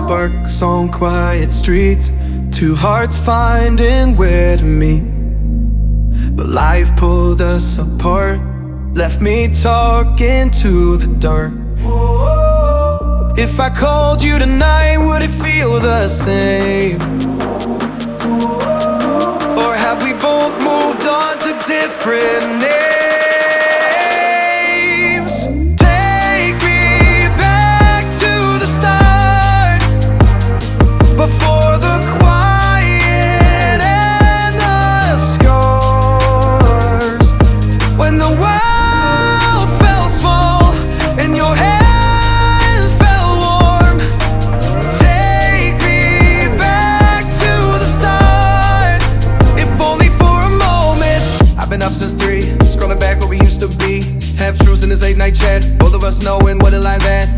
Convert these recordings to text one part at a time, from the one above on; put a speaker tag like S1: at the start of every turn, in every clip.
S1: sparks on quiet streets, two hearts finding where to meet. But life pulled us apart, left me talking to the dark. If I called you tonight, would it feel the same? Or have we both moved on to different names? Take me back to the start, before the quiet and the scars. When the world felt small and your hands felt warm. Take me back to the start, if only for a moment. I've been up since 3, scrolling back where we used to be. Half truths in this late night chat, both of us knowing what it like that.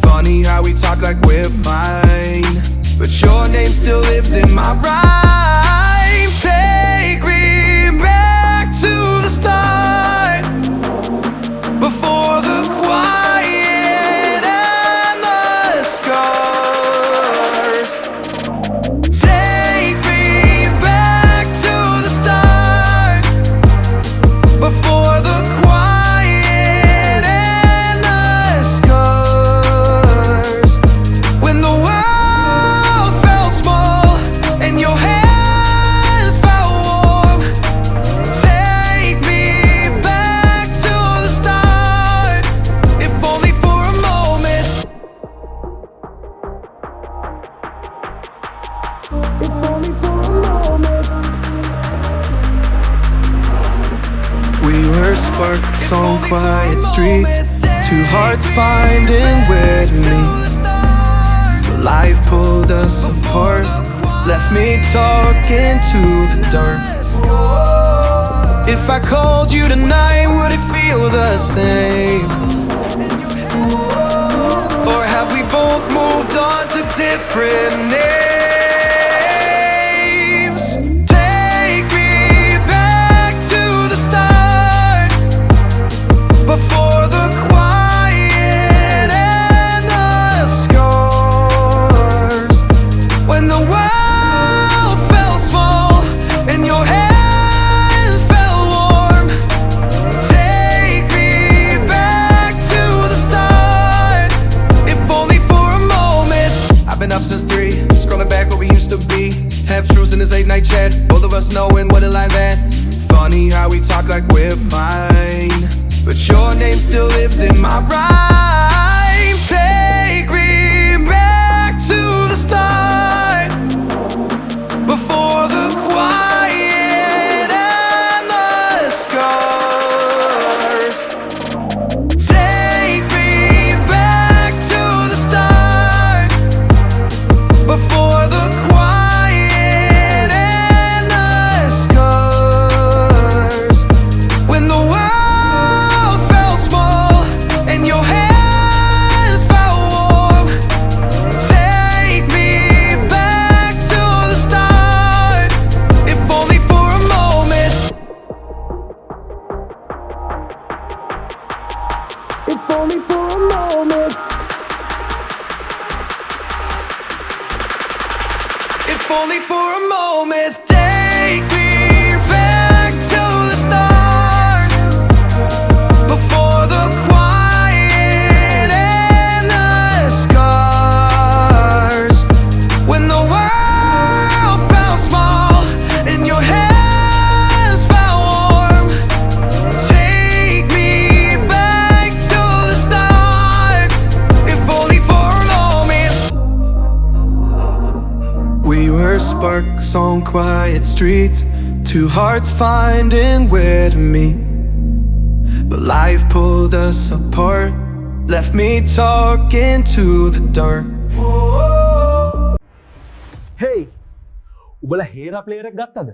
S1: Funny how we talk like we're fine, but your name still lives in my rhyme. Take me back to the start, before the quiet and the scars. Take me back to the start, before the quiet and the scars. When the world felt small and your hands felt warm. Take me back to the start, if only for a moment. If only for a moment. We were sparks on quiet streets, two hearts finding where to meet. But life pulled us apart, left me talking to the dark. If I called you tonight, would it feel the same? Or have we both moved on to different names? Take me back to the start, before the quiet and the scars. When the world felt small and your hands felt warm. Take me back to the start, if only for a moment. I've been up since 3, scrolling back where we used to be. Half truths in this late night chat, both of us knowing what it like that. Funny how we talk like we're fine, but your name still lives in my rhyme. Take me back to the start, before the quiet and the scars. Take me back to the start, before the quiet and the scars. When the world felt small and your hands felt warm. Take me back to the start, if only for a moment. If only for a moment. If only for a moment. Take me back to the start, before the quiet and the scars. When the world felt small and your hands felt warm. Take me back to the start, if only for a moment. We were sparks on quiet streets, two hearts finding where to meet. But life pulled us apart, left me talking to the dark.
S2: Hey! උබලා Hera player එක ගත්තද?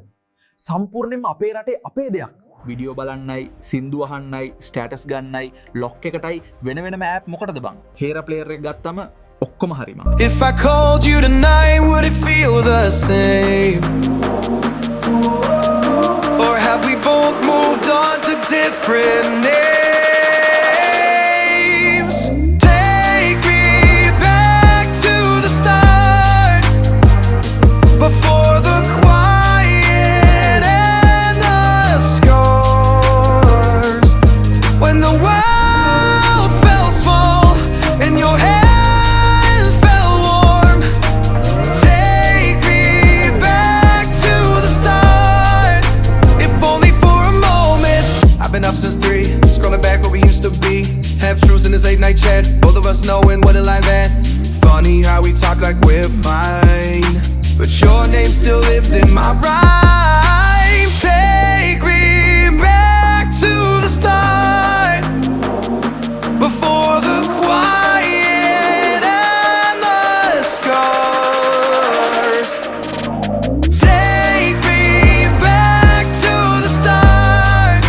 S2: සම්පූර්ණයෙන්ම අපේ රටේ අපේ දෙයක්. Video බලන්නයි, සින්දු අහන්නයි, status ගන්නයි, lock එකටයි වෙන වෙනම app මොකටද බං? Hera player එක ගත්තම ඔක්කොම හරිම.
S1: If I called you tonight, would it feel the same? Or have we both moved on to different names? Take me back to the start. late night chat, both of us knowing what a line that. Funny how we talk like we're fine, but your name still lives in my rhyme. Take me back to the start, before the quiet and the scars. Take me back to the start,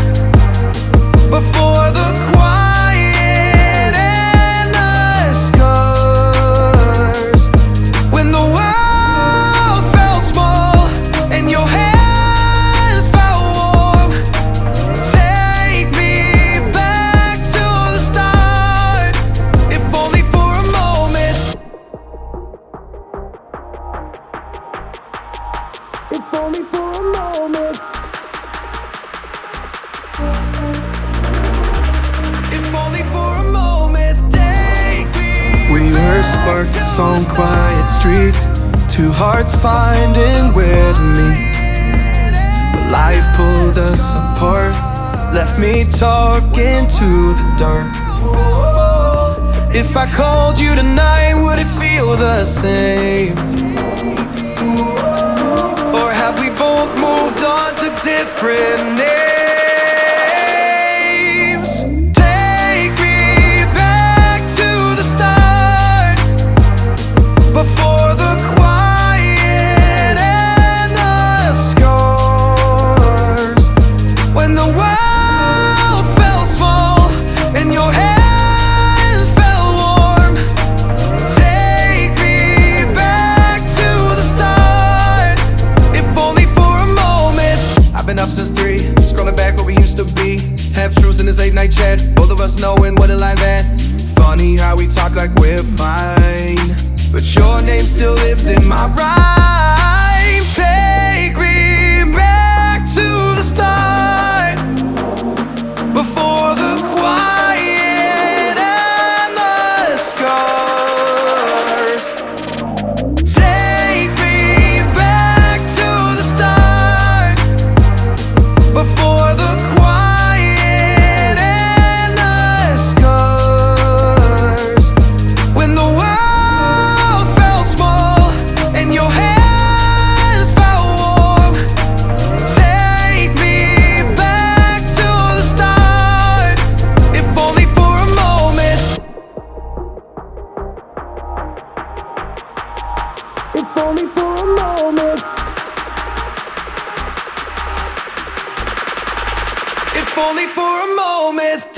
S1: before the quiet and the scars. When the world felt small and your hands felt warm. Take me back to the start, if only for a moment. If only for a moment. If only for a moment. Take me. We were sparks on quiet streets, two hearts finding where to meet. But life pulled us apart, left me talking to the dark. If I called you tonight, would it feel the same? Or have we both moved on to different names? Take me back to the start, before the quiet and the scars. When the world felt small and your hands felt warm. Take me back to the start, if only for a moment. I've been up since 3, scrolling back what we used to be. Half truths in this late night chat, both of us knowing what a line that. Funny how we talk like we're fine, but your name still lives in my rhyme. Take me back to the start, before the quiet and the scars. Take me back to the start, before the quiet and the scars. When the world felt small and your hands felt warm. Take me back to the start, if only for a moment. If only for a moment. If only for a moment.